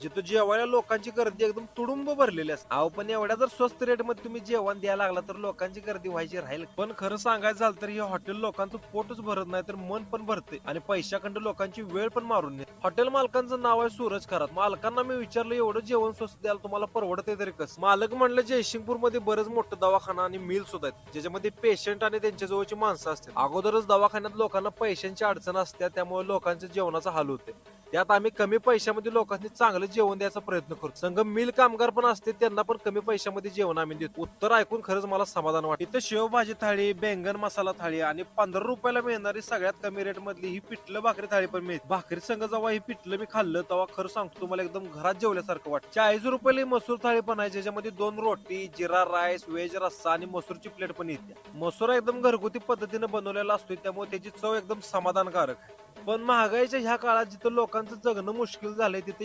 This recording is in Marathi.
जिथं जेवायला लोकांची गर्दी एकदम तुडुंब भरलेली असते. अहो पण एवढ्या जर स्वस्त रेट मध्ये तुम्ही जेवण द्यायला लागला तर लोकांची गर्दी व्हायची राहील. पण खरं सांगायचं झालं तर हे हॉटेल लोकांचं पोटच भरत नाही तर मन पण भरते आणि पैशाखंड लोकांची वेळ पण मारून नेते. हॉटेल मालकांचं नाव आहे सूरज खरात. मालकांना मी विचारलं एवढं जेवण स्वस्त द्यायला तुम्हाला परवडते तरी कसं? मालक म्हणलं जयसिंगपूर मध्ये बरंच मोठं दवाखाना आणि मिल सुद्धा आहेत ज्याच्यामध्ये पेशंट आणि त्यांच्या जवळची माणसं असतात. अगोदरच दवाखान्यात लोकांना पैशांची अडचण असते त्यामुळे लोकांच्या जेवणाचा हाल होते. त्यात आम्ही कमी पैशामध्ये लोकांनी चांगलं जेवण द्यायचा प्रयत्न करतो. संघ मिल कामगार पण असते त्यांना पण कमी पैशामध्ये जेवण आम्ही देतो. उत्तर ऐकून खरंच मला समाधान वाटतं. इथं शेवभाजी थाळी, बैंगन मसाला थाळी आणि 15 रुपयाला मिळणारी सगळ्यात कमी रेट मधली ही पिठलं भाकरी थाळी पण मिळते. भाकरी संघ जेव्हा ही पिठलं मी खाल्लं तेव्हा खरं सांगतो तुम्हाला एकदम घरात जेवल्यासारखं वाटतं. 40 रुपयाला मसूर थाळी पण आहे ज्याच्यामध्ये 2 रोटी, जिरा राईस, व्हेज रस्सा आणि मसूरची प्लेट पण येते. मसूर एकदम घरगुती पद्धतीने बनवलेला असतो त्यामुळे त्याची चव एकदम समाधानकारक आहे. पण महागाईच्या ह्या काळात जिथं लोकांचं जगणं मुश्किल झालंय तिथे